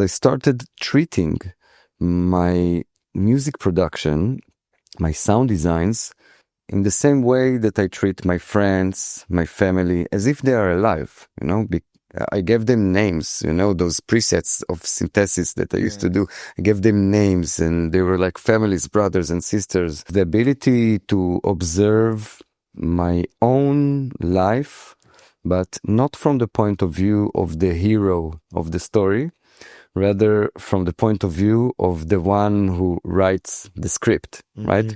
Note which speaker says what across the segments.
Speaker 1: I started treating my music production, my sound designs, in the same way that I treat my friends, my family, as if they are alive, I gave them names, those presets of synthesis that I used to do. I gave them names and they were like families, brothers and sisters. The ability to observe my own life, but not from the point of view of the hero of the story, rather from the point of view of the one who writes the script, right?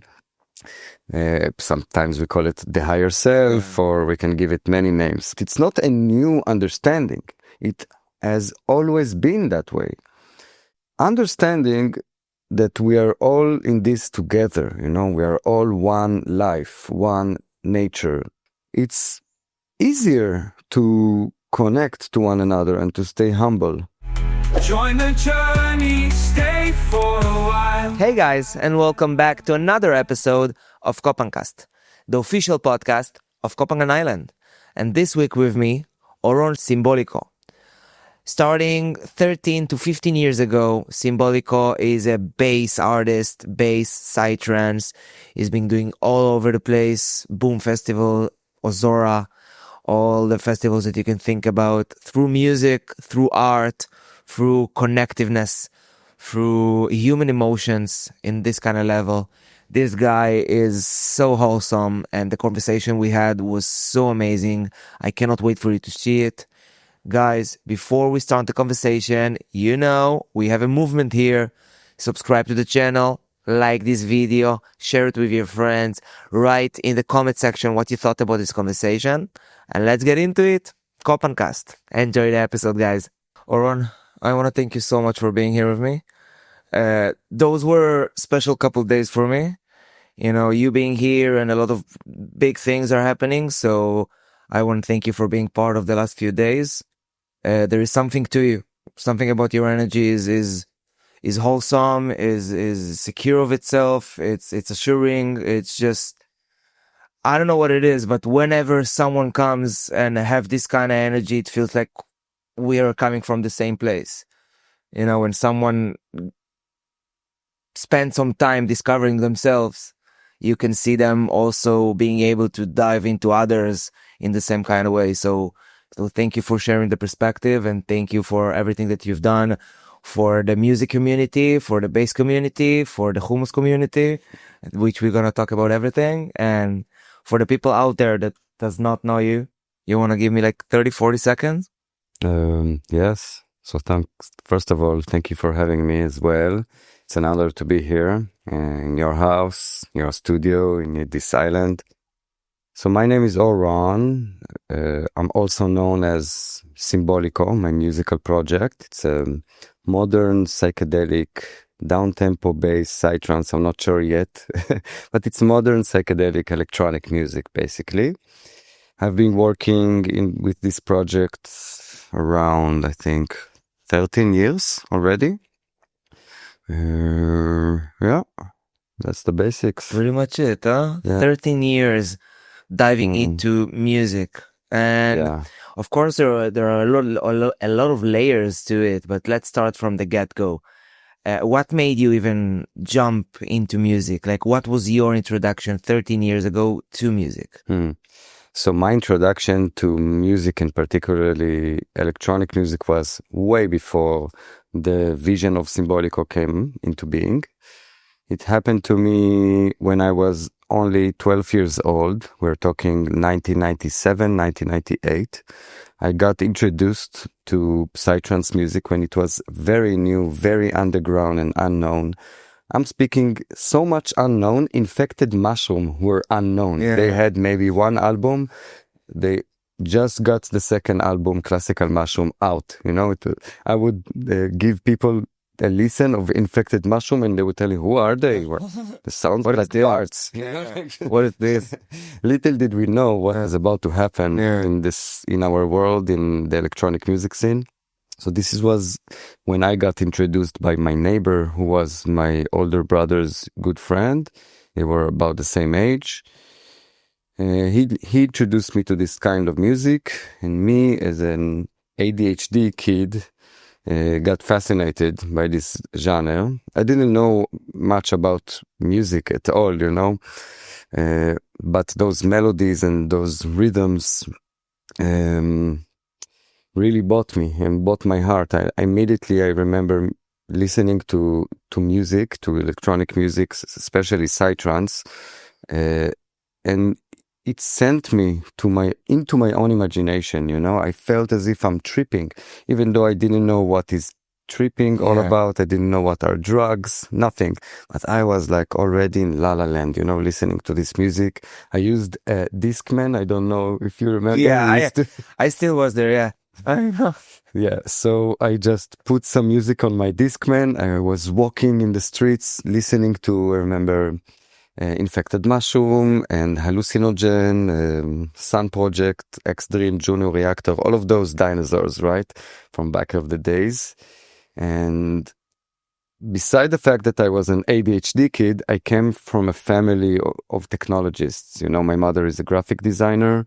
Speaker 1: Sometimes we call it the higher self, or we can give it many names. It's not a new understanding. It has always been that way. Understanding that we are all in this together, we are all one life, one nature. It's easier to connect to one another and to stay humble.
Speaker 2: Join the journey, stay for a while.
Speaker 3: Hey guys, and welcome back to another episode of KohPhanCast, the official podcast of Koh Island. And this week with me, Ron Symbolico. Starting 13 to 15 years ago, Symbolico is a bass artist, bass, Psytrance. He's been doing all over the place, Boom Festival, Ozora, all the festivals that you can think about, through music, through art, through connectiveness, through human emotions in this kind of level. This guy is so wholesome, and the conversation we had was so amazing. I cannot wait for you to see it. Guys, before we start the conversation, we have a movement here. Subscribe to the channel, like this video, share it with your friends, write in the comment section what you thought about this conversation, and let's get into it. KohPhanCast. Enjoy the episode, guys. Oron, I want to thank you so much for being here with me. Those were special couple days for me. You being here and a lot of big things are happening. So I want to thank you for being part of the last few days. There is something to you. Something about your energy is wholesome, is secure of itself. It's assuring. It's just, I don't know what it is, but whenever someone comes and have this kind of energy, it feels like we are coming from the same place. When someone spends some time discovering themselves, you can see them also being able to dive into others in the same kind of way. So thank you for sharing the perspective, and thank you for everything that you've done for the music community, for the bass community, for the Hummus community, which we're going to talk about everything. And for the people out there that does not know you, you want to give me like 30, 40 seconds?
Speaker 1: Yes. So first of all, thank you for having me as well. It's an honor to be here in your house, your studio, in this island. So my name is Ron. I'm also known as Symbolico, my musical project. It's a modern, psychedelic, down-tempo bass, Psytrance. I'm not sure yet, but it's modern, psychedelic, electronic music, basically. I've been working with this project around, I think, 13 years already. Yeah, that's the basics.
Speaker 3: Pretty much it, huh?
Speaker 1: Yeah.
Speaker 3: 13 years diving into music. And of course, there are a lot of layers to it, but let's start from the get-go. What made you even jump into music? Like, what was your introduction 13 years ago to music?
Speaker 1: So my introduction to music, and particularly electronic music, was way before the vision of Symbolico came into being. It happened to me when I was only 12 years old. We're talking 1997, 1998. I got introduced to Psytrance music when it was very new, very underground and unknown. I'm speaking so much unknown. Infected Mushroom were unknown. Yeah. They had maybe one album. They just got the second album, Classical Mushroom, out. I would give people a listen of Infected Mushroom and they would tell you, who are they? The sounds like the arts. Yeah. What is this? Little did we know what was about to happen in our world, in the electronic music scene. So this was when I got introduced by my neighbor, who was my older brother's good friend. They were about the same age. He introduced me to this kind of music, and me as an ADHD kid, got fascinated by this genre. I didn't know much about music at all, but those melodies and those rhythms really bought me and bought my heart. I remember listening to music, to electronic music, especially Psytrance, and it sent me into my own imagination. I felt as if I'm tripping, even though I didn't know what is tripping all about. I didn't know what are drugs, nothing. But I was like already in La La Land, listening to this music. I used a Discman. I don't know if you remember.
Speaker 3: Yeah, I still was there. Yeah, I know.
Speaker 1: Yeah, so I just put some music on my Discman. I was walking in the streets, listening to, I remember, Infected Mushroom and Hallucinogen, Sun Project, X-Dream, Juno Reactor, all of those dinosaurs, right? From back of the days. And beside the fact that I was an ADHD kid, I came from a family of technologists. My mother is a graphic designer.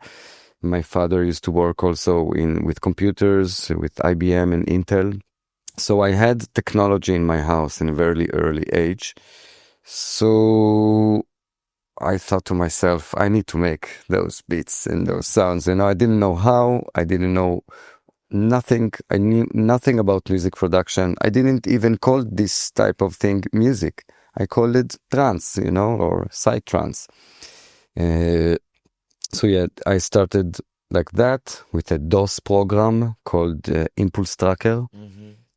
Speaker 1: My father used to work also with computers, with IBM and Intel. So I had technology in my house in a very early age. So I thought to myself, I need to make those beats and those sounds. I didn't know how. I didn't know nothing. I knew nothing about music production. I didn't even call this type of thing music. I called it trance, or psytrance. So yeah, I started like that with a DOS program called Impulse Tracker,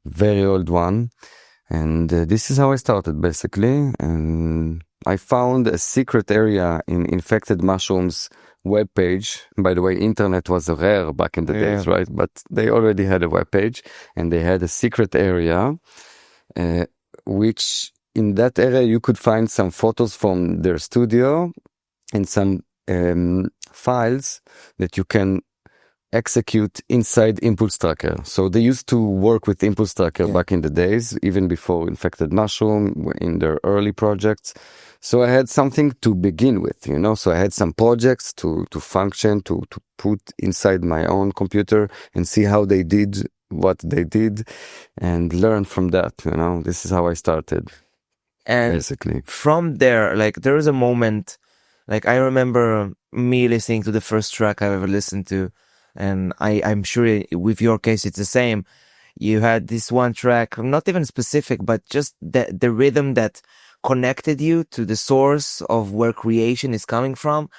Speaker 1: very old one. And this is how I started, basically. And I found a secret area in Infected Mushrooms webpage. By the way, internet was rare back in the days, right? But they already had a webpage, and they had a secret area, which in that area you could find some photos from their studio and some files that you can execute inside Impulse Tracker. So they used to work with Impulse Tracker back in the days, even before Infected Mushroom, in their early projects. So I had something to begin with, so I had some projects to function, to put inside my own computer and see how they did what they did and learn from that, This is how I started.
Speaker 3: And
Speaker 1: basically
Speaker 3: from there, there was a moment, I remember me listening to the first track I ever listened to. And I'm sure with your case, it's the same. You had this one track, not even specific, but just the rhythm that connected you to the source of where creation is coming from.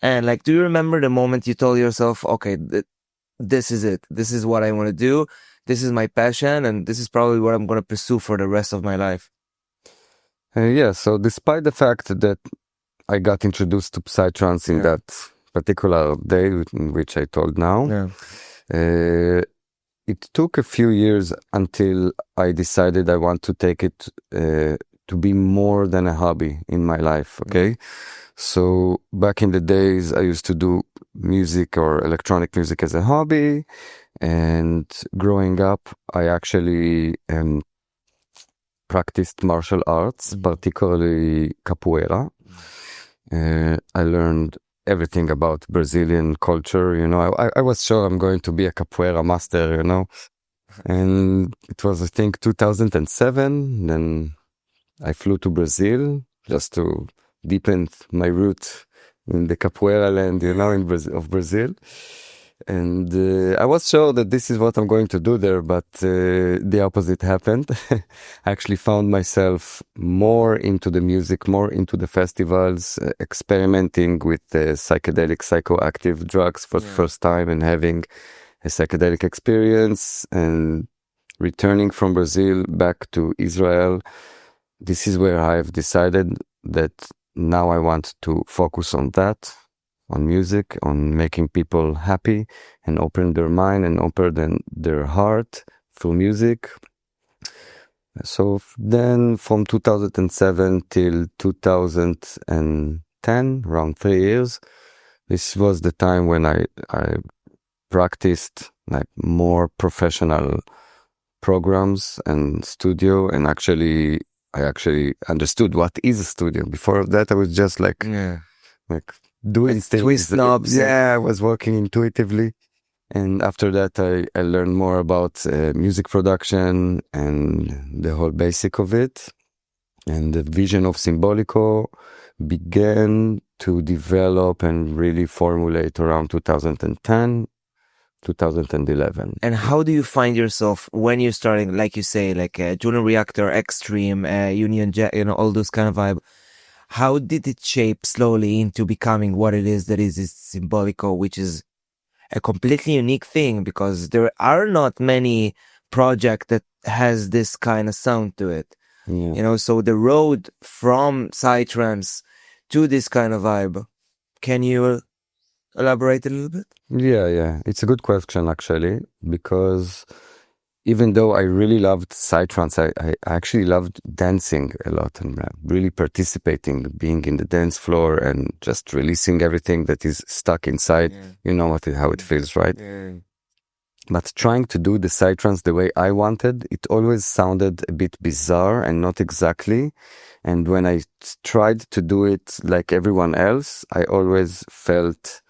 Speaker 3: And do you remember the moment you told yourself, okay, this is it. This is what I want to do. This is my passion. And this is probably what I'm going to pursue for the rest of my life.
Speaker 1: Yeah. So despite the fact that I got introduced to Psytrance in that particular day in which I told now, it took a few years until I decided I want to take it to be more than a hobby in my life. Okay, so back in the days I used to do music or electronic music as a hobby, and growing up I actually practiced martial arts, particularly capoeira. I learned everything about Brazilian culture, I was sure I'm going to be a capoeira master, and it was, I think, 2007. Then I flew to Brazil just to deepen my root in the capoeira land, of Brazil. And I was sure that this is what I'm going to do there, but the opposite happened. I actually found myself more into the music, more into the festivals, experimenting with psychedelic, psychoactive drugs for the first time and having a psychedelic experience, and returning from Brazil back to Israel. This is where I've decided that now I want to focus on that, on music, on making people happy and open their mind and open their heart through music. So then from 2007 till 2010, around 3 years, this was the time when I practiced more professional programs and studio, and I actually understood what is a studio. Before that I was just doing things.
Speaker 3: Twist knobs.
Speaker 1: Yeah, I was working intuitively. And after that, I learned more about music production and the whole basic of it. And the vision of Symbolico began to develop and really formulate around 2010, 2011.
Speaker 3: And how do you find yourself when you're starting, like you say, like Juno Reactor, Extreme, Union Jack, all those kind of vibe? How did it shape slowly into becoming what it is that is Symbolico, which is a completely unique thing, because there are not many projects that has this kind of sound to it.
Speaker 1: Yeah.
Speaker 3: So the road from Psytrance to this kind of vibe, can you elaborate a little bit?
Speaker 1: Yeah. It's a good question, actually, because even though I really loved Psytrance, I actually loved dancing a lot and really participating, being in the dance floor and just releasing everything that is stuck inside.
Speaker 3: Yeah.
Speaker 1: You know how it feels, right?
Speaker 3: Yeah.
Speaker 1: But trying to do the Psytrance the way I wanted, it always sounded a bit bizarre and not exactly. And when I tried to do it like everyone else, I always felt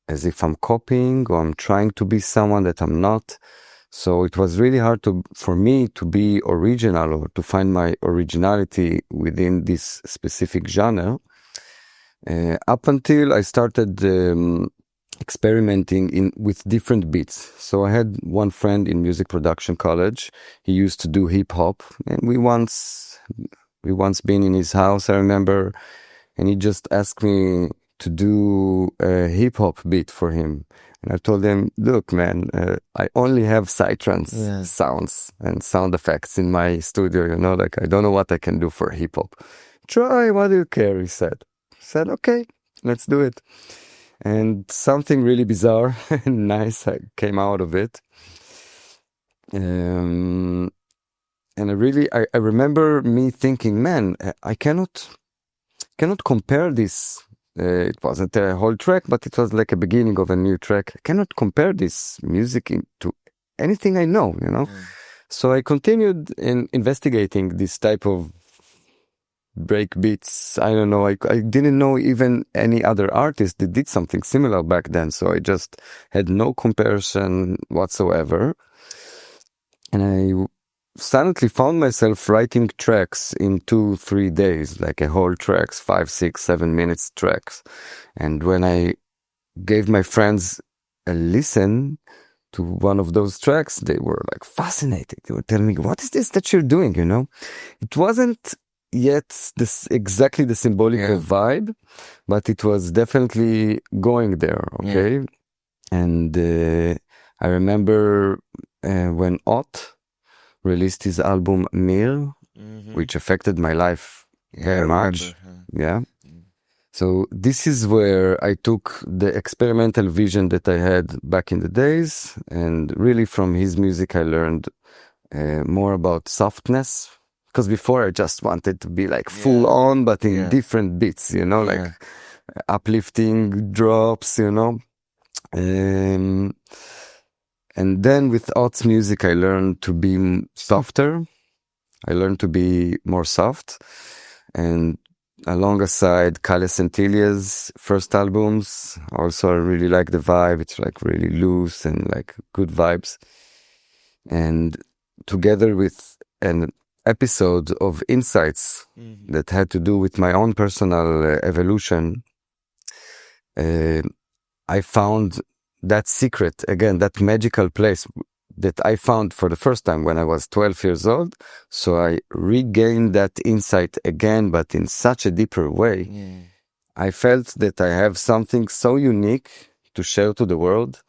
Speaker 1: as if I'm copying or I'm trying to be someone that I'm not. So it was really hard for me to be original or to find my originality within this specific genre. Up until I started experimenting with different beats. So I had one friend in music production college. He used to do hip hop, and we once been in his house, I remember, and he just asked me to do a hip hop beat for him. And I told him, look, man, I only have Psytrance sounds and sound effects in my studio, like I don't know what I can do for hip hop. Try, what do you care? He said. I said, okay, let's do it. And something really bizarre and nice came out of it. And I remember me thinking, man, I cannot compare this. It wasn't a whole track, but it was like a beginning of a new track. I cannot compare this music to anything I know, So I continued investigating this type of break beats. I don't know. I didn't know even any other artist that did something similar back then. So I just had no comparison whatsoever. And I suddenly found myself writing tracks in 2-3 days, like a whole tracks, 5, 6, 7 minutes tracks. And when I gave my friends a listen to one of those tracks, they were like fascinated. They were telling me, what is this that you're doing? It wasn't yet exactly the Symbolico vibe, but it was definitely going there. Okay. Yeah. And I remember when Ott released his album Mir, which affected my life very much. Yeah. So this is where I took the experimental vision that I had back in the days, and really from his music I learned more about softness, because before I just wanted to be like full on, but in different beats, like uplifting drops, And then with Ott's music, I learned to be softer. I learned to be more soft. And alongside Kales and Tilia's first albums, also I really like the vibe. It's like really loose and like good vibes. And together with an episode of Insights that had to do with my own personal evolution, I found that secret, again, that magical place that I found for the first time when I was 12 years old. So I regained that insight again, but in such a deeper way. Yeah. I felt that I have something so unique to share to the world.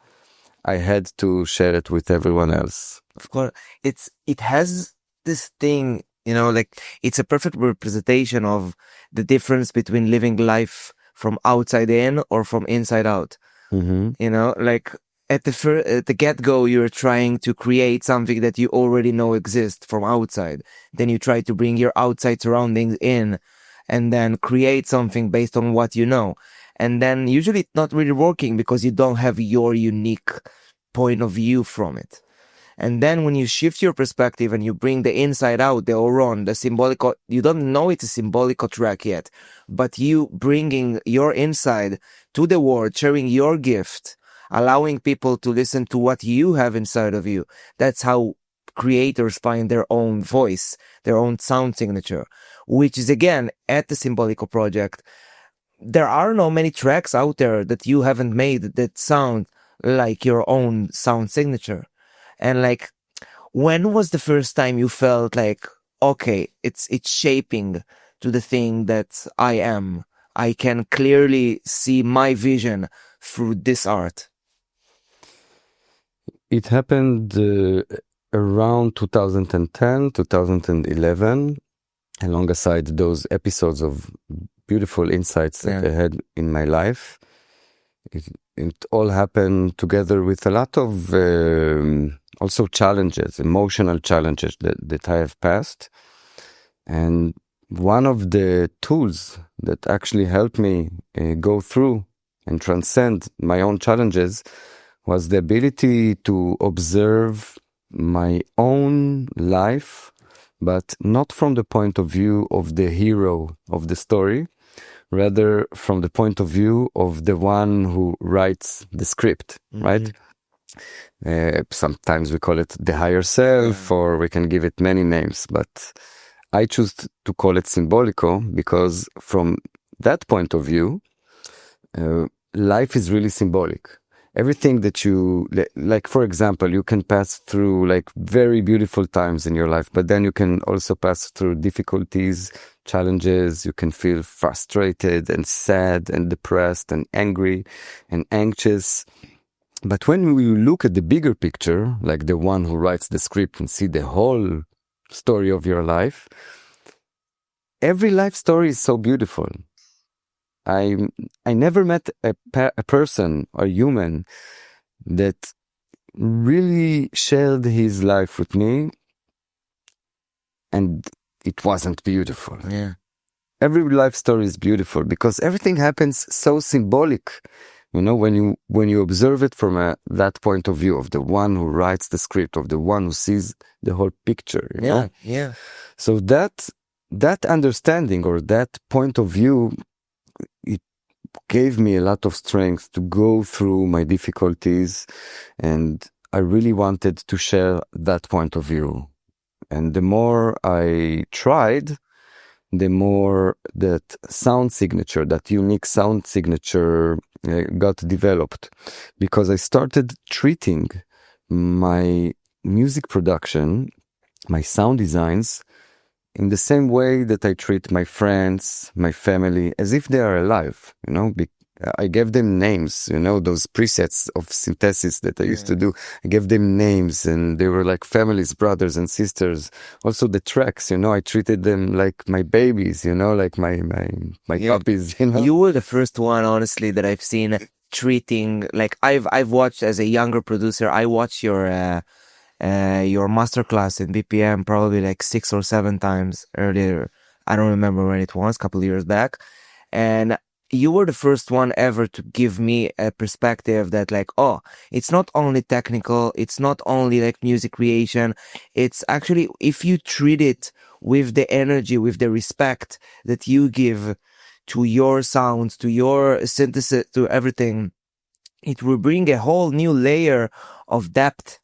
Speaker 1: I had to share it with everyone else.
Speaker 3: Of course, it has this thing, like it's a perfect representation of the difference between living life from outside in or from inside out. Like at the get-go, you're trying to create something that you already know exists from outside. Then you try to bring your outside surroundings in and then create something based on what you know. And then usually it's not really working because you don't have your unique point of view from it. And then when you shift your perspective and you bring the inside out, the Oron, the Symbolico, you don't know it's a Symbolico track yet, but you bringing your inside to the world, sharing your gift, allowing people to listen to what you have inside of you. That's how creators find their own voice, their own sound signature, which is again at the Symbolico project. There are no many tracks out there that you haven't made that sound like your own sound signature. And like, when was the first time you felt like, okay, it's shaping to the thing that I am? I can clearly see my vision through this art.
Speaker 1: It happened around 2010, 2011, alongside those episodes of beautiful insights that I had in my life. It all happened together with a lot of also challenges, emotional challenges that I have passed. And one of the tools that actually helped me go through and transcend my own challenges was the ability to observe my own life, but not from the point of view of the hero of the story, rather from the point of view of the one who writes the script, right? Sometimes we call it the higher self, or we can give it many names, but I choose to call it Symbolico because from that point of view, life is really symbolic. Everything that you, like, for example, you can pass through like very beautiful times in your life, but then you can also pass through difficulties, challenges. You can feel frustrated and sad and depressed and angry and anxious. But when we look at the bigger picture, like the one who writes the script and see the whole story of your life, every life story is so beautiful. I never met a person or human that really shared his life with me and it wasn't beautiful.
Speaker 3: Yeah.
Speaker 1: Every life story is beautiful because everything happens so symbolic. You know, when you observe it from that point of view of the one who writes the script, of the one who sees the whole picture, you know?
Speaker 3: Yeah.
Speaker 1: So that understanding or that point of view, it gave me a lot of strength to go through my difficulties, and I really wanted to share that point of view. And the more I tried, the more that sound signature, that unique sound signature got developed, because I started treating my music production, my sound designs, in the same way that I treat my friends, my family, as if they are alive, you know. I gave them names, you know, those presets of synthesis that I used to do. I gave them names and they were like families, brothers and sisters. Also the tracks, you know, I treated them like my babies, you know, like my puppies, you know.
Speaker 3: You were the first one, honestly, that I've seen treating, like I've watched as a younger producer, I watched your masterclass in BPM probably like 6 or 7 times earlier. I don't remember when it was, a couple of years back. And you were the first one ever to give me a perspective that like, oh, it's not only technical, it's not only like music creation. It's actually, if you treat it with the energy, with the respect that you give to your sounds, to your synthesis, to everything, it will bring a whole new layer of depth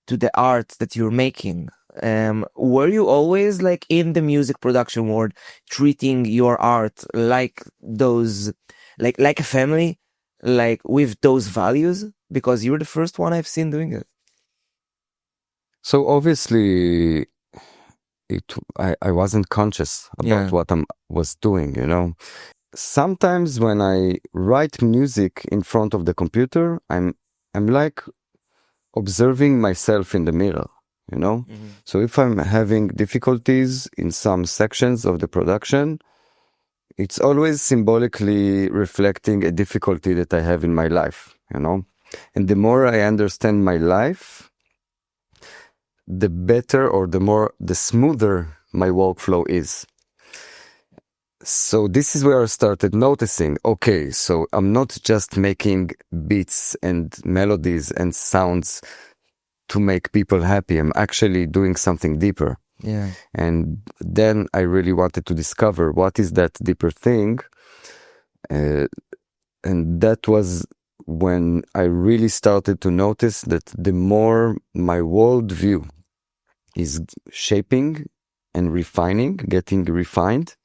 Speaker 3: to the art that you're making. Were you always like in the music production world treating your art like those, like a family, like with those values? Because you're the first one I've seen doing it.
Speaker 1: So obviously I wasn't conscious about what I was doing, you know. Sometimes when I write music in front of the computer, I'm like observing myself in the mirror, you know. So if I'm having difficulties in some sections of the production, it's always symbolically reflecting a difficulty that I have in my life, you know. And the more I understand my life, the better or the smoother my workflow is. So this is where I started noticing, okay, so I'm not just making beats and melodies and sounds to make people happy. I'm actually doing something deeper.
Speaker 3: Yeah.
Speaker 1: And then I really wanted to discover what is that deeper thing. And that was when I really started to notice that the more my worldview is shaping and refining, getting refined,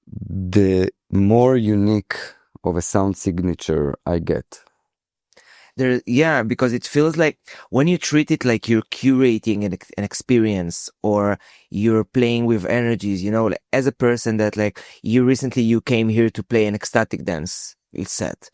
Speaker 1: the more unique of a sound signature I get.
Speaker 3: Because it feels like when you treat it like you're curating an experience, or you're playing with energies, like, as a person that, like, you came here to play an ecstatic dance set,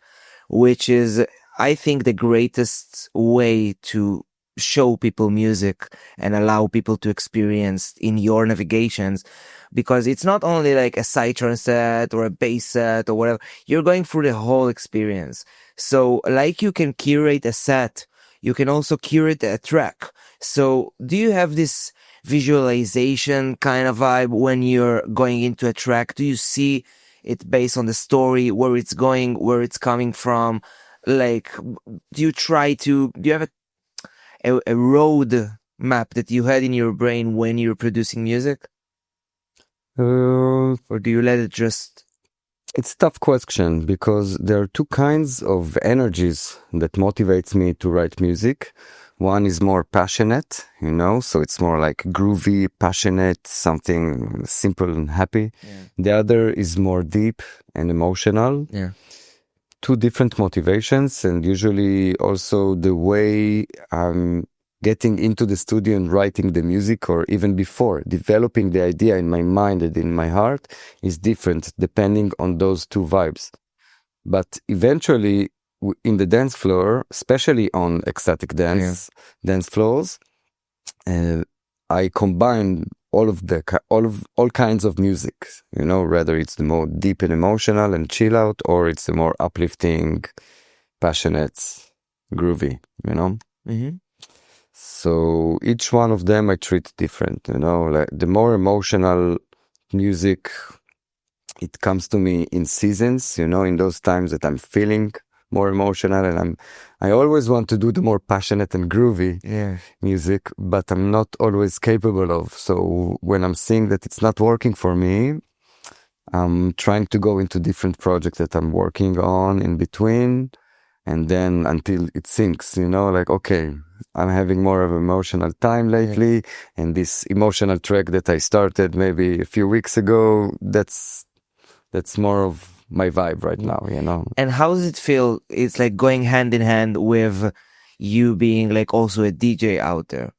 Speaker 3: which is, I think, the greatest way to show people music and allow people to experience in your navigations, because it's not only like a Psytrance set or a bass set or whatever. You're going through the whole experience. So, like, you can curate a set, you can also curate a track. So do you have this visualization kind of vibe when you're going into a track? Do you see it based on the story, where it's going, where it's coming from? Like, do you have a road map that you had in your brain when you're producing music? Or do you let it just...
Speaker 1: It's a tough question, because there are two kinds of energies that motivates me to write music. One is more passionate, so it's more like groovy, passionate, something simple and happy.
Speaker 3: Yeah.
Speaker 1: The other is more deep and emotional.
Speaker 3: Yeah.
Speaker 1: Two different motivations, and usually also the way I'm getting into the studio and writing the music, or even before developing the idea in my mind and in my heart, is different depending on those two vibes. But eventually in the dance floor, especially on ecstatic dance floors, I combine all kinds of music, whether it's the more deep and emotional and chill out, or it's the more uplifting, passionate, groovy,
Speaker 3: Mm-hmm.
Speaker 1: So each one of them I treat different, like the more emotional music, it comes to me in seasons, in those times that I'm feeling more emotional, and I always want to do the more passionate and groovy music, but I'm not always capable of. So when I'm seeing that it's not working for me, I'm trying to go into different projects that I'm working on in between, and then until it sinks, like, okay, I'm having more of an emotional time lately, and this emotional track that I started maybe a few weeks ago, that's more of my vibe right now,
Speaker 3: And how does it feel? It's like going hand in hand with you being like also a DJ out there.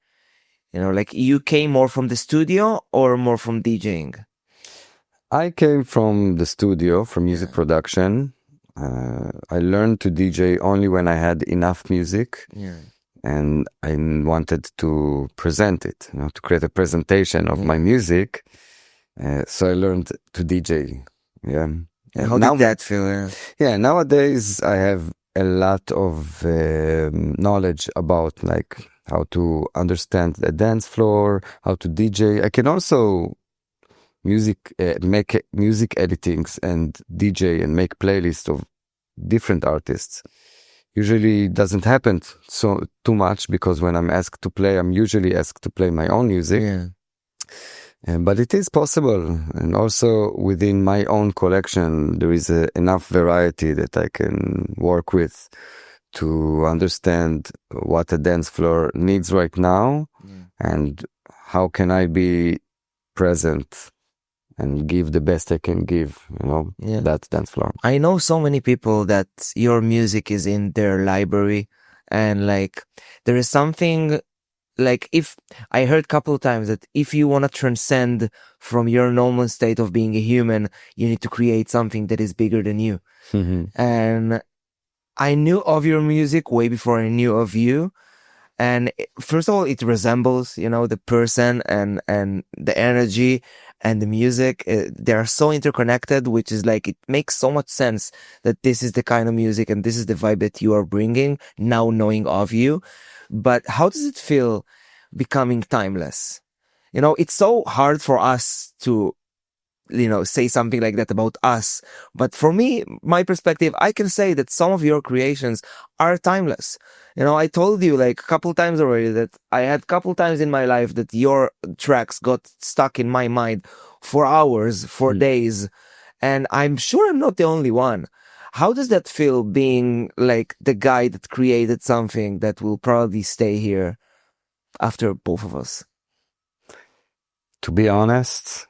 Speaker 3: Like, you came more from the studio or more from DJing?
Speaker 1: I came from the studio, from music production. I learned to DJ only when I had enough music. And I wanted to present it, to create a presentation of my music. So I learned to DJ. Yeah.
Speaker 3: And how did that feel?
Speaker 1: Yeah, nowadays I have a lot of knowledge about, like, how to understand the dance floor, how to DJ. I can also make music editings and DJ and make playlists of different artists. Usually doesn't happen so too much, because when I'm asked to play, I'm usually asked to play my own music. But it is possible, and also within my own collection there is enough variety that I can work with to understand what a dance floor needs right now, and how can I be present and give the best I can give, that dance floor.
Speaker 3: I know so many people that your music is in their library, and like, there is something, like, if I heard a couple of times that if you want to transcend from your normal state of being a human, you need to create something that is bigger than you. And I knew of your music way before I knew of you. And first of all, it resembles, the person and the energy and the music. They are so interconnected, which is like, it makes so much sense that this is the kind of music and this is the vibe that you are bringing now, knowing of you. But how does it feel becoming timeless? It's so hard for us to, say something like that about us. But for me, my perspective, I can say that some of your creations are timeless. I told you like a couple times already that I had a couple times in my life that your tracks got stuck in my mind for hours, for days. And I'm sure I'm not the only one. How does that feel, being like the guy that created something that will probably stay here after both of us?
Speaker 1: To be honest,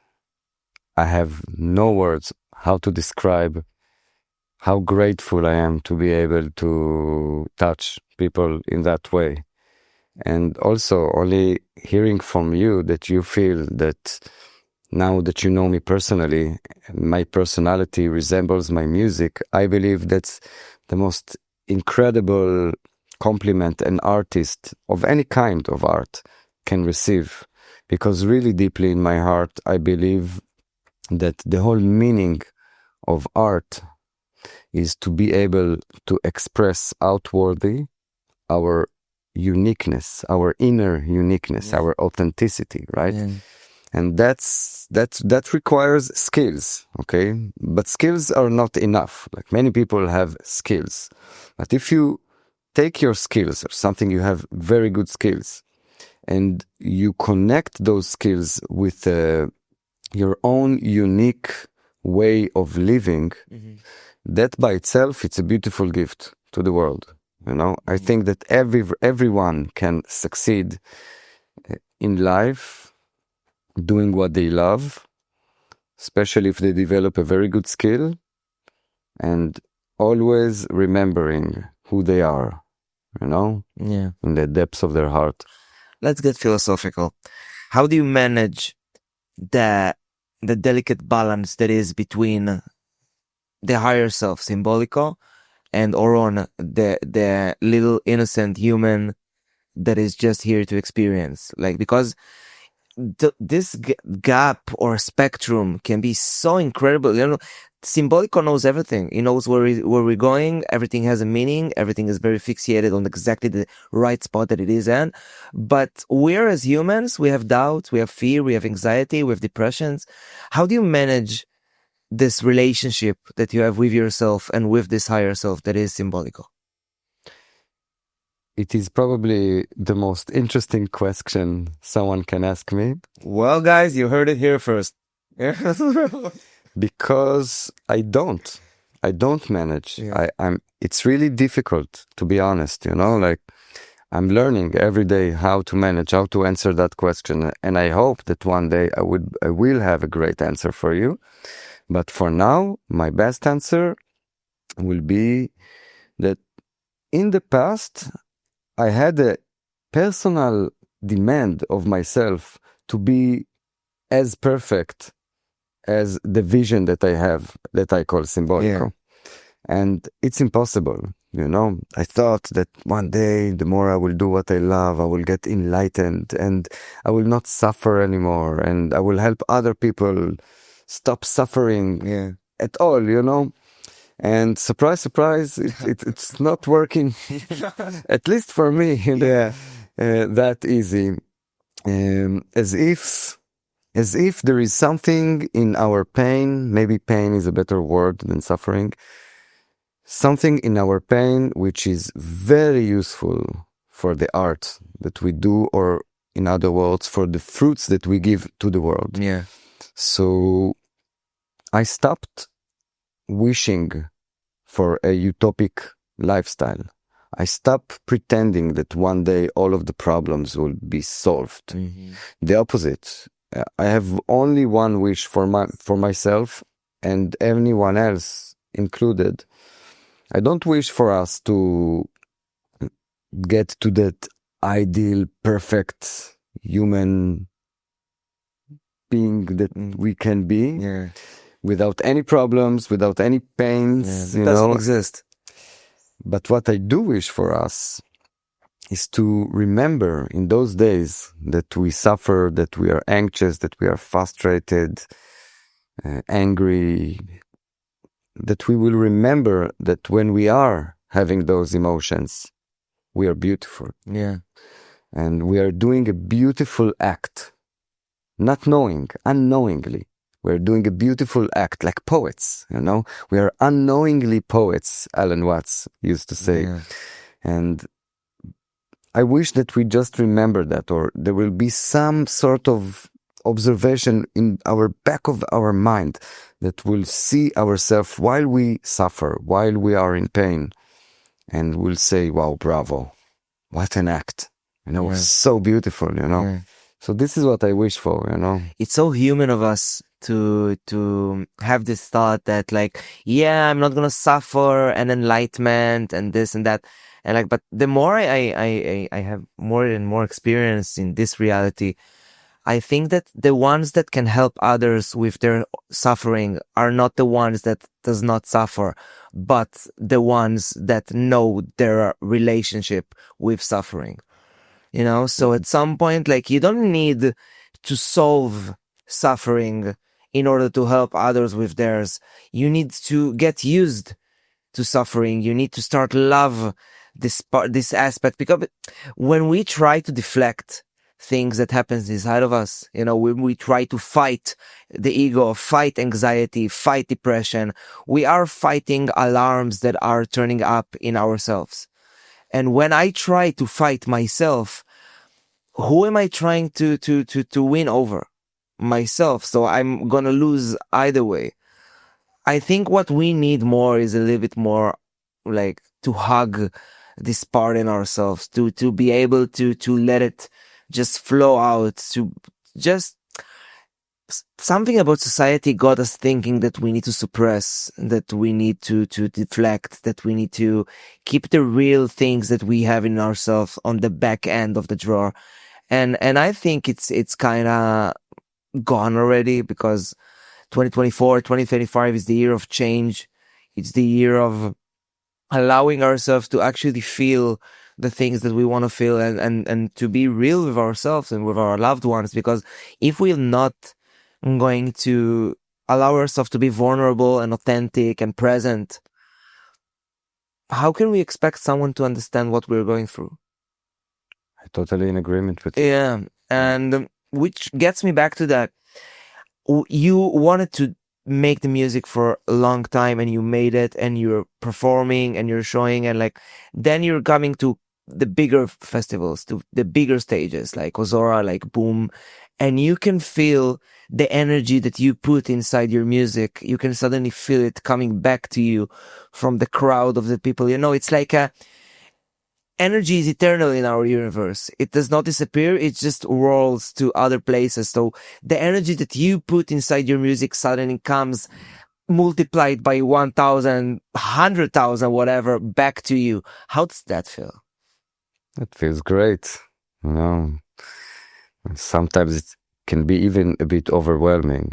Speaker 1: I have no words how to describe how grateful I am to be able to touch people in that way. And also, only hearing from you that you feel that now that you know me personally, my personality resembles my music, I believe that's the most incredible compliment an artist of any kind of art can receive. Because really deeply in my heart, I believe that the whole meaning of art is to be able to express outwardly our uniqueness, our inner uniqueness, our authenticity, right?
Speaker 3: Yeah.
Speaker 1: And that requires skills, okay? But skills are not enough. Like, many people have skills. But if you take your skills, or something you have very good skills, and you connect those skills with your own unique way of living, that by itself, it's a beautiful gift to the world. You know, I think that everyone can succeed in life doing what they love, especially if they develop a very good skill, and always remembering who they are, you know,
Speaker 3: Yeah.
Speaker 1: in the depths of their heart.
Speaker 3: Let's get philosophical. How do you manage the delicate balance that is between the higher self, Symbolico, and Oron, the little innocent human that is just here to experience? Like, because this gap or spectrum can be so incredible. You know, Symbolico knows everything. He knows where we're going. Everything has a meaning. Everything is very fixated on exactly the right spot that it is in. But we're, as humans, we have doubts, we have fear, we have anxiety, we have depressions. How do you manage this relationship that you have with yourself and with this higher self that is Symbolico?
Speaker 1: It is probably the most interesting question someone can ask me.
Speaker 3: Well, guys, you heard it here first.
Speaker 1: Because I don't manage.
Speaker 3: Yeah.
Speaker 1: It's really difficult, to be honest, you know, like, I'm learning every day how to manage, how to answer that question. And I hope that one day I will have a great answer for you. But for now, my best answer will be that in the past, I had a personal demand of myself to be as perfect as the vision that I have, that I call Symbolico.
Speaker 3: Yeah.
Speaker 1: And it's impossible, you know. I thought that one day, the more I will do what I love, I will get enlightened, and I will not suffer anymore, and I will help other people stop suffering at all, you know. And surprise, surprise, it's not working, at least for me, that easy. As if there is something in our pain, maybe pain is a better word than suffering, something in our pain which is very useful for the art that we do, or in other words, for the fruits that we give to the world.
Speaker 3: Yeah.
Speaker 1: So I stopped wishing for a utopic lifestyle. I stopped pretending that one day all of the problems will be solved.
Speaker 3: Mm-hmm.
Speaker 1: The opposite. I have only one wish for myself and anyone else included. I don't wish for us to get to that ideal, perfect human being that we can be.
Speaker 3: Yeah.
Speaker 1: Without any problems, without any pains,
Speaker 3: It doesn't exist.
Speaker 1: But what I do wish for us is to remember in those days that we suffer, that we are anxious, that we are frustrated, angry, that we will remember that when we are having those emotions, we are beautiful.
Speaker 3: Yeah.
Speaker 1: And we are doing a beautiful act, not knowing, unknowingly. We're doing a beautiful act, like poets, you know? We are unknowingly poets, Alan Watts used to say.
Speaker 3: Yeah.
Speaker 1: And I wish that we just remember that, or there will be some sort of observation in our back of our mind that will see ourselves while we suffer, while we are in pain, and we'll say, wow, bravo, what an act. So beautiful, So this is what I wish for,
Speaker 3: It's so human of us to have this thought that like, yeah, I'm not gonna suffer an enlightenment and this and that. And like, but the more I have more and more experience in this reality, I think that the ones that can help others with their suffering are not the ones that does not suffer, but the ones that know their relationship with suffering. So at some point, like, you don't need to solve suffering in order to help others with theirs. You need to get used to suffering. You need to start love this aspect, because when we try to deflect things that happens inside of us, when we try to fight the ego, fight anxiety, fight depression, we are fighting alarms that are turning up in ourselves. And when I try to fight myself, who am I trying to win over? Myself. So I'm gonna lose either way. I think what we need more is a little bit more like to hug this part in ourselves, to be able to let it just flow out, to just something about society got us thinking that we need to suppress, that we need to deflect, that we need to keep the real things that we have in ourselves on the back end of the drawer. And I think it's kind of gone already, because 2024, 2025 is the year of change. It's the year of allowing ourselves to actually feel the things that we want to feel, and to be real with ourselves and with our loved ones. Because if we're not going to allow ourselves to be vulnerable and authentic and present, how can we expect someone to understand what we're going through?
Speaker 1: I'm totally in agreement with you.
Speaker 3: Yeah. And which gets me back to that. You wanted to make the music for a long time, and you made it, and you're performing and you're showing, and like, then you're coming to the bigger festivals, to the bigger stages like Ozora, like Boom, and you can feel the energy that you put inside your music. You can suddenly feel it coming back to you from the crowd of the people. It's like energy is eternal in our universe. It does not disappear. It just rolls to other places. So the energy that you put inside your music suddenly comes multiplied by 1,000, 100,000, whatever, back to you. How does that feel?
Speaker 1: It feels great. Sometimes it can be even a bit overwhelming,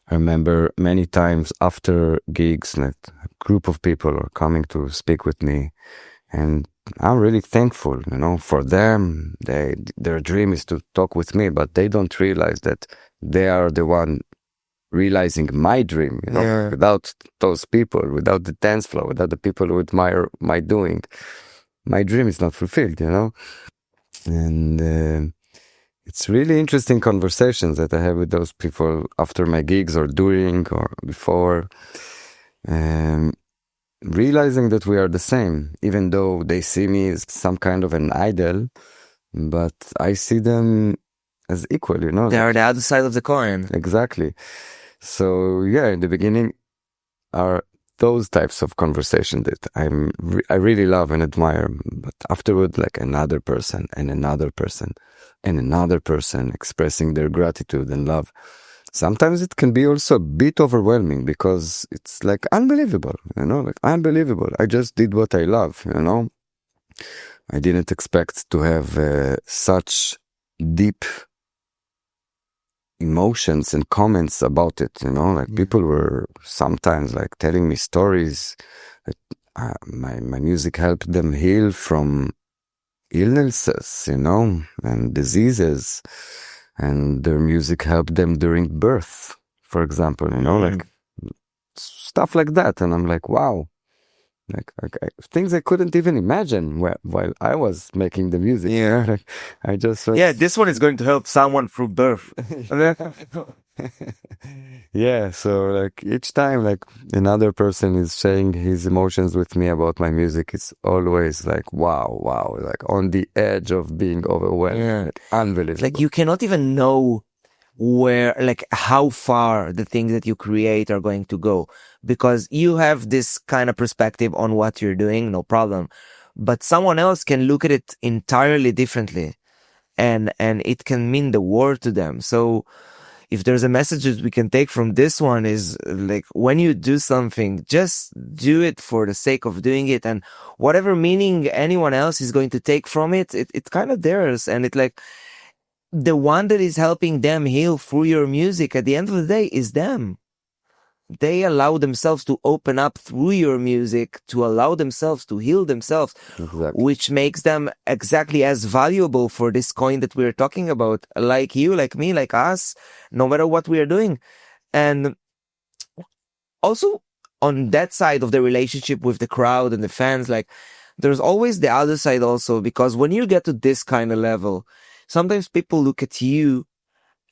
Speaker 1: I remember many times after gigs that a group of people are coming to speak with me, and I'm really thankful, for them. Their dream is to talk with me, but they don't realize that they are the one realizing my dream, Without those people, without the dance floor, without the people who admire my doing, my dream is not fulfilled, And it's really interesting conversations that I have with those people after my gigs or during or before, realizing that we are the same, even though they see me as some kind of an idol, but I see them as equal,
Speaker 3: They are the other side of the coin.
Speaker 1: Exactly. So yeah, in the beginning are those types of conversation that I really love and admire, but afterward, like another person and another person and another person expressing their gratitude and love. Sometimes it can be also a bit overwhelming, because it's like unbelievable, unbelievable. I just did what I love, I didn't expect to have such deep emotions and comments about it, people were sometimes like telling me stories that my music helped them heal from illnesses, and diseases, and their music helped them during birth, for example, like stuff like that. And I'm like, wow, like things I couldn't even imagine while I was making the music.
Speaker 3: Yeah.
Speaker 1: I just
Speaker 3: this one is going to help someone through birth.
Speaker 1: Yeah, so like each time like another person is sharing his emotions with me about my music, it's always like wow, like on the edge of being overwhelmed.
Speaker 3: Yeah.
Speaker 1: Unbelievable.
Speaker 3: Like you cannot even know where, like how far the things that you create are going to go, because you have this kind of perspective on what you're doing, no problem. But someone else can look at it entirely differently, and it can mean the world to them. So if there's a message that we can take from this one is like, when you do something, just do it for the sake of doing it, and whatever meaning anyone else is going to take from it, it's kind of theirs. And it like, the one that is helping them heal through your music at the end of the day is them. They allow themselves to open up through your music, to allow themselves to heal themselves,
Speaker 1: Exactly.
Speaker 3: which makes them exactly as valuable for this coin that we're talking about, like you, like me, like us, no matter what we are doing. And also on that side of the relationship with the crowd and the fans, like there's always the other side also, because when you get to this kind of level, sometimes people look at you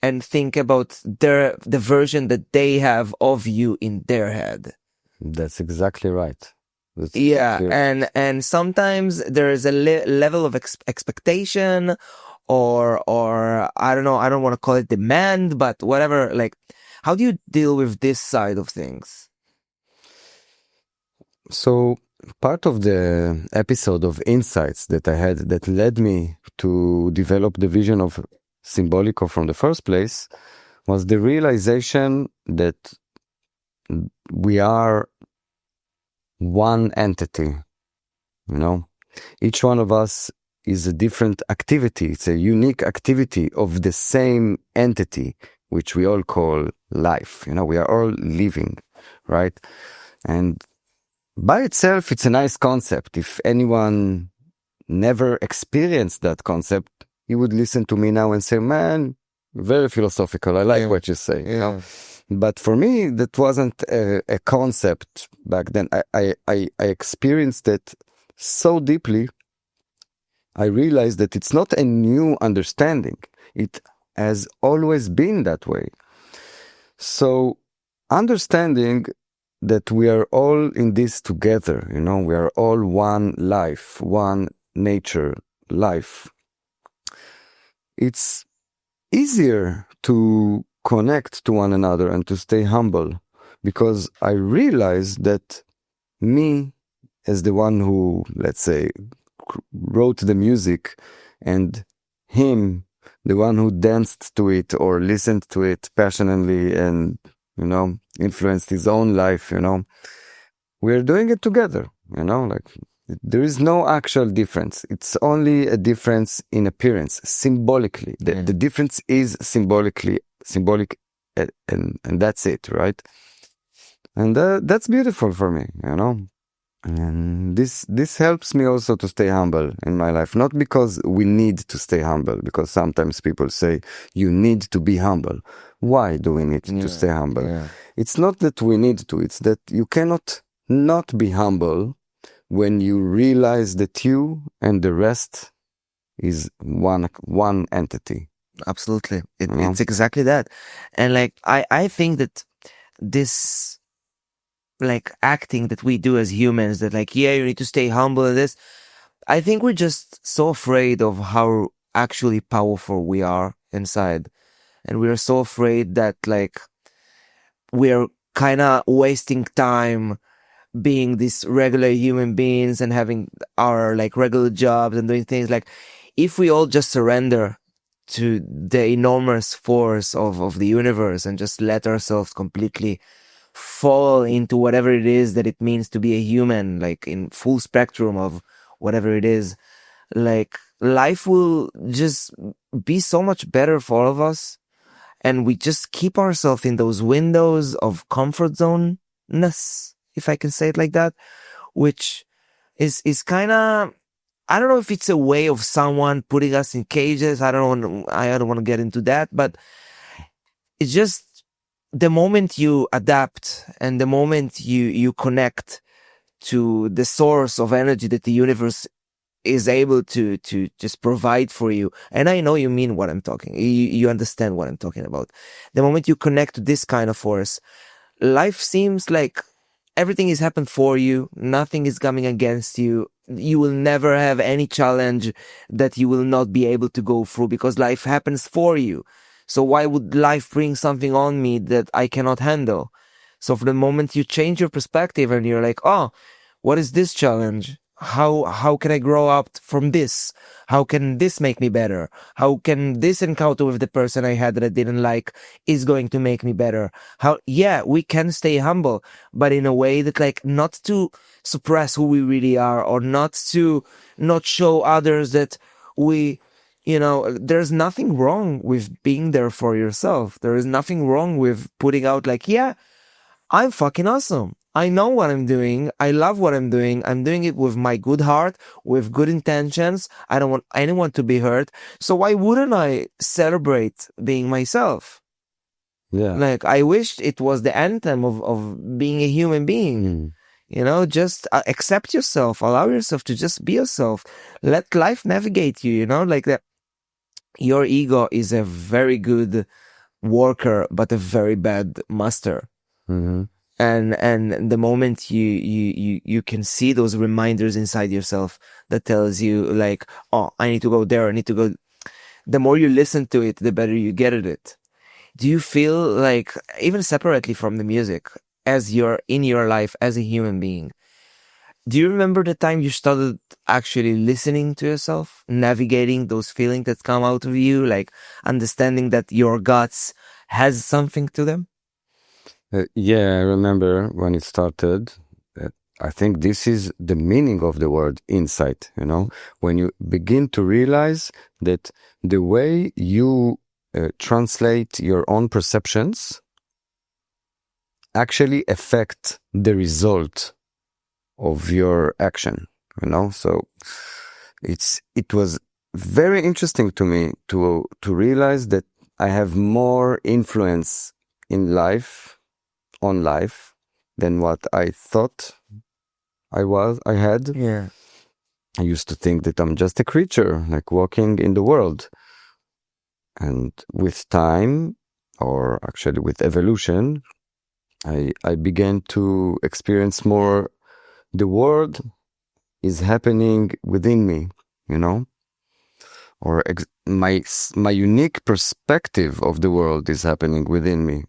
Speaker 3: and think about the version that they have of you in their head.
Speaker 1: That's exactly right. That's
Speaker 3: Yeah,
Speaker 1: exactly-
Speaker 3: and sometimes there is a level of expectation, or I don't know, I don't want to call it demand, but whatever. Like, how do you deal with this side of things?
Speaker 1: So part of the episode of insights that I had that led me to develop the vision of Symbolico from the first place was the realization that we are one entity, you know? Each one of us is a different activity. It's a unique activity of the same entity, which we all call life. You know, we are all living, right? And by itself, it's a nice concept. If anyone never experienced that concept, he would listen to me now and say, man, very philosophical. I like what you say. You know? But for me, that wasn't a concept back then. I experienced it so deeply. I realized that it's not a new understanding. It has always been that way. So understanding that we are all in this together, you know, we are all one life, one nature, life. It's easier to connect to one another and to stay humble, because I realize that me, as the one who, let's say, wrote the music, and him, the one who danced to it or listened to it passionately and, you know, influenced his own life, you know, we're doing it together, you know, like there is no actual difference. It's only a difference in appearance, symbolically. The difference is symbolic, and that's it, right? And that's beautiful for me, you know. And this helps me also to stay humble in my life, not because we need to stay humble, because sometimes people say you need to be humble. Why do we need to stay humble?
Speaker 3: Yeah.
Speaker 1: It's not that we need to, it's that you cannot not be humble when you realize that you and the rest is one entity.
Speaker 3: Absolutely. It's exactly that. And like, I think that this, like, acting that we do as humans, that like, yeah, you need to stay humble in this. I think we're just so afraid of how actually powerful we are inside. And we are so afraid that like, we're kind of wasting time being these regular human beings and having our like regular jobs and doing things. Like, if we all just surrender to the enormous force of the universe and just let ourselves completely fall into whatever it is that it means to be a human, like in full spectrum of whatever it is, like life will just be so much better for all of us. And we just keep ourselves in those windows of comfort zone-ness, if I can say it like that, which is kind of, I don't know if it's a way of someone putting us in cages. I don't want to get into that, but it's just the moment you adapt and the moment you connect to the source of energy that the universe is able to just provide for you. And I know you mean what I'm talking. You understand what I'm talking about. The moment you connect to this kind of force, life seems like everything is happened for you. Nothing is coming against you. You will never have any challenge that you will not be able to go through because life happens for you. So why would life bring something on me that I cannot handle? So for the moment you change your perspective and you're like, oh, what is this challenge? How can I grow up from this? How can this make me better? How can this encounter with the person I had that I didn't like is going to make me better? We can stay humble, but in a way that like not to suppress who we really are or not to not show others that there's nothing wrong with being there for yourself. There is nothing wrong with putting out like, yeah, I'm fucking awesome. I know what I'm doing. I love what I'm doing. I'm doing it with my good heart, with good intentions. I don't want anyone to be hurt. So why wouldn't I celebrate being myself?
Speaker 1: Yeah.
Speaker 3: Like, I wish it was the anthem of being a human being. Just accept yourself. Allow yourself to just be yourself. Let life navigate you, like that. Your ego is a very good worker, but a very bad master.
Speaker 1: Mm-hmm.
Speaker 3: And the moment you can see those reminders inside yourself that tells you like, oh, I need to go there, I need to go. The more you listen to it, the better you get at it. Do you feel like, even separately from the music, as you're in your life as a human being, do you remember the time you started actually listening to yourself, navigating those feelings that come out of you, like understanding that your guts has something to them?
Speaker 1: I remember when it started. I think this is the meaning of the word insight, when you begin to realize that the way you translate your own perceptions actually affect the result of your action, So it was very interesting to me to realize that I have more influence in life, on life, than what I thought I had.
Speaker 3: Yeah.
Speaker 1: I used to think that I'm just a creature, like walking in the world. And with time, or actually with evolution, I began to experience more the world is happening within me, or my unique perspective of the world is happening within me,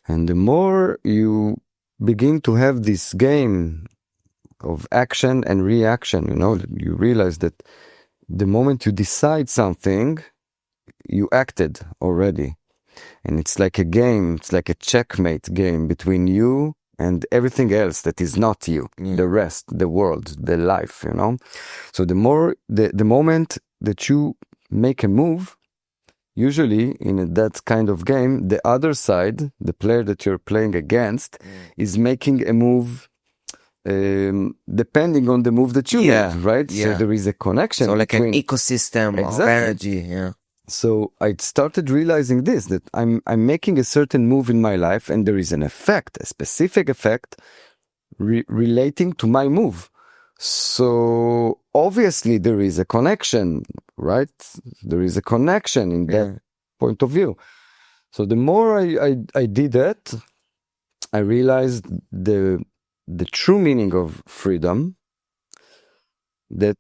Speaker 1: And the more you begin to have this game of action and reaction, you realize that the moment you decide something, you acted already. And it's like a game, it's like a checkmate game between you and everything else that is not you, the rest, the world, the life, So the moment that you make a move, usually in that kind of game, the other side, the player that you're playing against, is making a move depending on the move that you made, right?
Speaker 3: Yeah.
Speaker 1: So there is a connection.
Speaker 3: So like an ecosystem of energy, yeah.
Speaker 1: So I started realizing this, that I'm making a certain move in my life and there is an effect, a specific effect relating to my move. So obviously there is a connection, right? There is a connection in that point of view. So the more I did that, I realized the true meaning of freedom, that,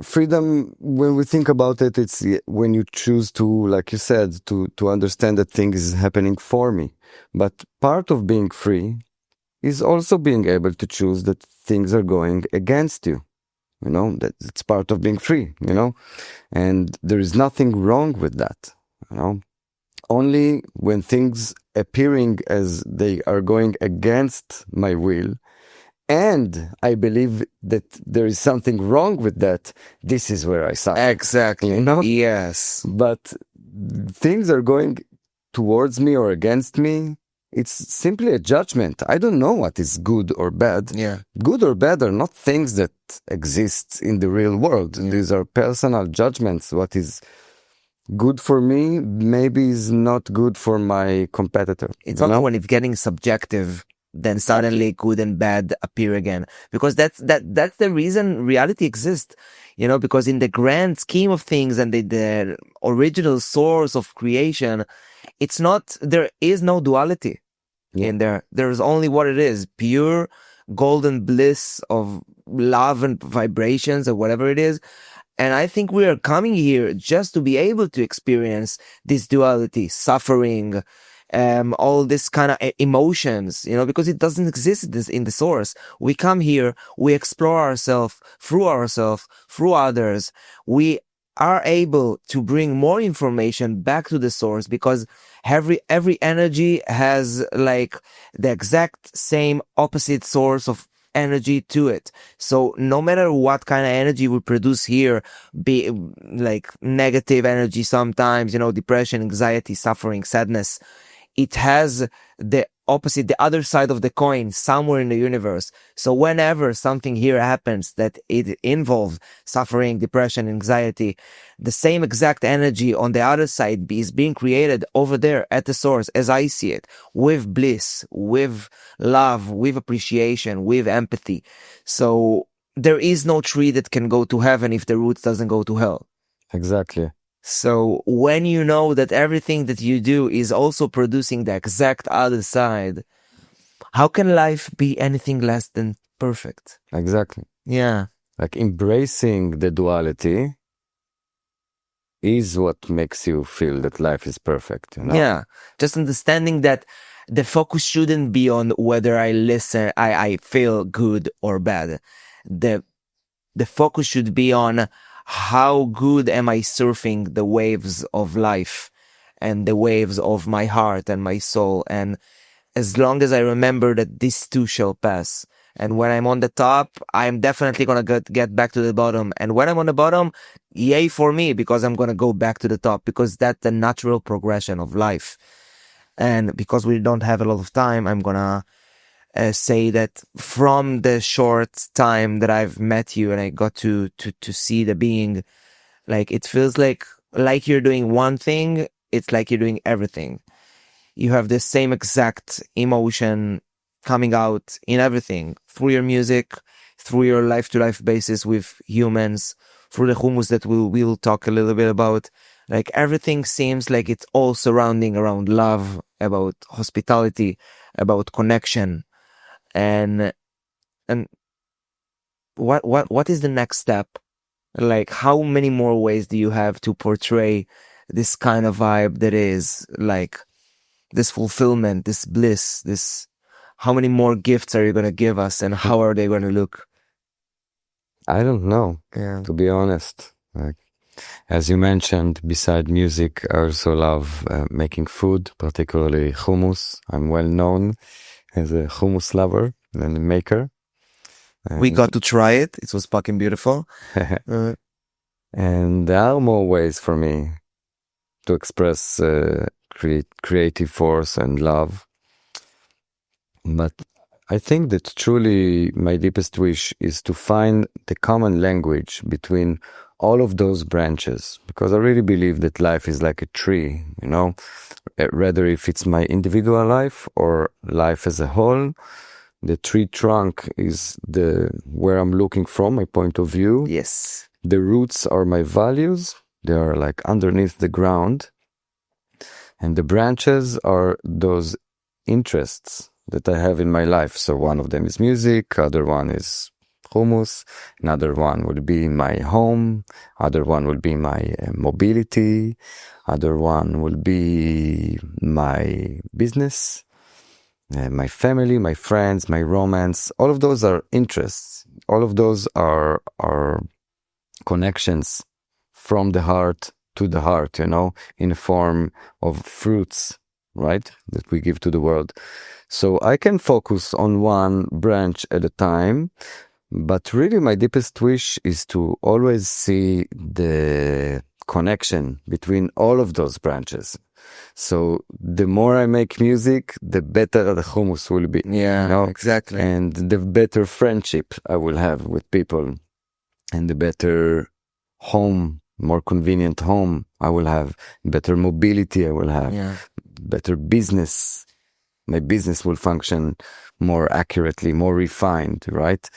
Speaker 1: freedom, when we think about it, it's when you choose to, like you said, to understand that things is happening for me. But part of being free is also being able to choose that things are going against you. That it's part of being free, and there is nothing wrong with that, Only when things appearing as they are going against my will, and I believe that there is something wrong with that, this is where I suffer.
Speaker 3: Exactly. Yes.
Speaker 1: But things are going towards me or against me. It's simply a judgment. I don't know what is good or bad.
Speaker 3: Yeah.
Speaker 1: Good or bad are not things that exist in the real world.
Speaker 3: Yeah.
Speaker 1: These are personal judgments. What is good for me maybe is not good for my competitor.
Speaker 3: It's also when it's getting subjective. then suddenly good and bad appear again. Because that's the reason reality exists, because in the grand scheme of things and the original source of creation, there is no duality in there. There's only what it is, pure golden bliss of love and vibrations or whatever it is. And I think we are coming here just to be able to experience this duality, suffering, all this kind of emotions, because it doesn't exist in the source. We come here, we explore ourselves, through others. We are able to bring more information back to the source, because every energy has like the exact same opposite source of energy to it. So no matter what kind of energy we produce here, be like negative energy sometimes, depression, anxiety, suffering, sadness, it has the opposite, the other side of the coin somewhere in the universe. So whenever something here happens that it involves suffering, depression, anxiety, the same exact energy on the other side is being created over there at the source, as I see it, with bliss, with love, with appreciation, with empathy. So there is no tree that can go to heaven if the roots doesn't go to hell.
Speaker 1: Exactly.
Speaker 3: So when you know that everything that you do is also producing the exact other side, how can life be anything less than perfect?
Speaker 1: Exactly.
Speaker 3: Yeah.
Speaker 1: Like embracing the duality is what makes you feel that life is perfect.
Speaker 3: Yeah. Just understanding that the focus shouldn't be on whether I feel good or bad. The focus should be on how good am I surfing the waves of life and the waves of my heart and my soul. And as long as I remember that this too shall pass. And when I'm on the top, I'm definitely going to get back to the bottom. And when I'm on the bottom, yay for me, because I'm going to go back to the top, because that's the natural progression of life. And because we don't have a lot of time, I'm going to say that from the short time that I've met you and I got to see the being, like it feels like you're doing one thing, it's like you're doing everything. You have the same exact emotion coming out in everything, through your music, through your life-to-life basis with humans, through the hummus that we'll talk a little bit about. Like everything seems like it's all surrounding around love, about hospitality, about connection. And what is the next step? Like, how many more ways do you have to portray this kind of vibe that is like this fulfillment, this bliss, this, how many more gifts are you going to give us, and how are they going to look?
Speaker 1: I don't know,
Speaker 3: Yeah.
Speaker 1: to be honest. Like, as you mentioned, beside music, I also love making food, particularly hummus. I'm well known as a hummus lover and a maker.
Speaker 3: We got to try it. It was fucking beautiful.
Speaker 1: And there are more ways for me to express creative force and love. But I think that truly my deepest wish is to find the common language between all of those branches, because I really believe that life is like a tree, rather if it's my individual life or life as a whole. The tree trunk is where I'm looking from, my point of view.
Speaker 3: Yes.
Speaker 1: The roots are my values. They are like underneath the ground. And the branches are those interests that I have in my life. So one of them is music, other one is hummus, another one will be my home, other one will be my mobility, other one will be my business, my family, my friends, my romance. All of those are interests. All of those are connections from the heart to the heart, in a form of fruits, right, that we give to the world. So I can focus on one branch at a time, but really my deepest wish is to always see the connection between all of those branches. So the more I make music, the better the hummus will be.
Speaker 3: Yeah, exactly.
Speaker 1: And the better friendship I will have with people, and the better home, more convenient home I will have, better mobility I will have, better business my business will function more accurately, more refined, right?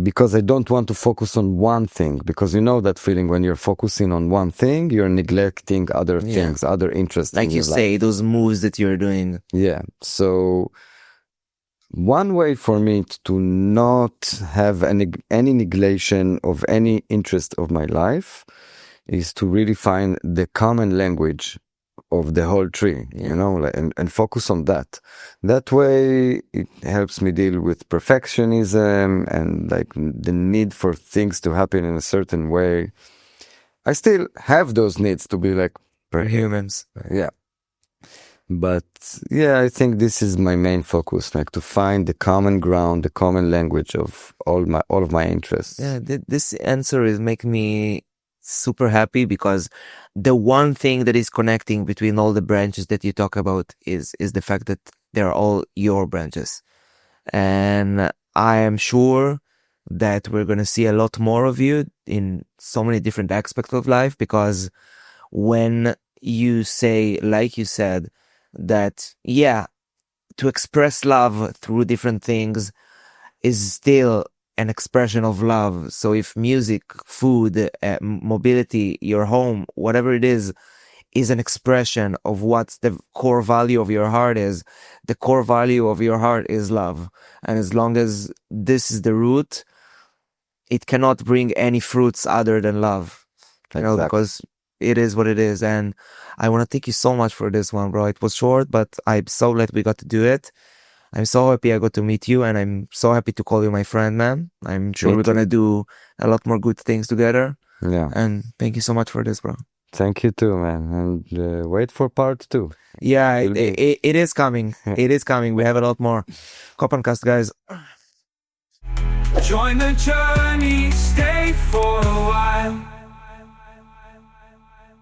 Speaker 1: Because I don't want to focus on one thing, because you know that feeling when you're focusing on one thing, you're neglecting other things, other interests.
Speaker 3: Like you say, those moves that you're doing.
Speaker 1: Yeah. So one way for me to not have any neglection of any interest of my life is to really find the common language of the whole tree, you know, and focus on that. That way it helps me deal with perfectionism and like the need for things to happen in a certain way. I still have those needs to be like
Speaker 3: humans.
Speaker 1: Yeah. But yeah, I think this is my main focus, like to find the common ground, the common language of all of my interests.
Speaker 3: Yeah, this answer is making me super happy, because the one thing that is connecting between all the branches that you talk about is the fact that they're all your branches. And I am sure that we're going to see a lot more of you in so many different aspects of life, because when you say, like you said, that, yeah, to express love through different things is still an expression of love. So if music, food, mobility, your home, whatever it is an expression of what's the core value of your heart is, the core value of your heart is love. And as long as this is the root, it cannot bring any fruits other than love. You know, because it is what it is. And I want to thank you so much for this one, bro. It was short, but I'm so glad we got to do it. I'm so happy I got to meet you, and I'm so happy to call you my friend, man. I'm sure we're going to do a lot more good things together.
Speaker 1: Yeah.
Speaker 3: And thank you so much for this, bro.
Speaker 1: Thank you too, man. And wait for part 2.
Speaker 3: Yeah, it is coming. It is coming. We have a lot more. KohPhanCast, guys.
Speaker 2: Join the journey, stay for a while.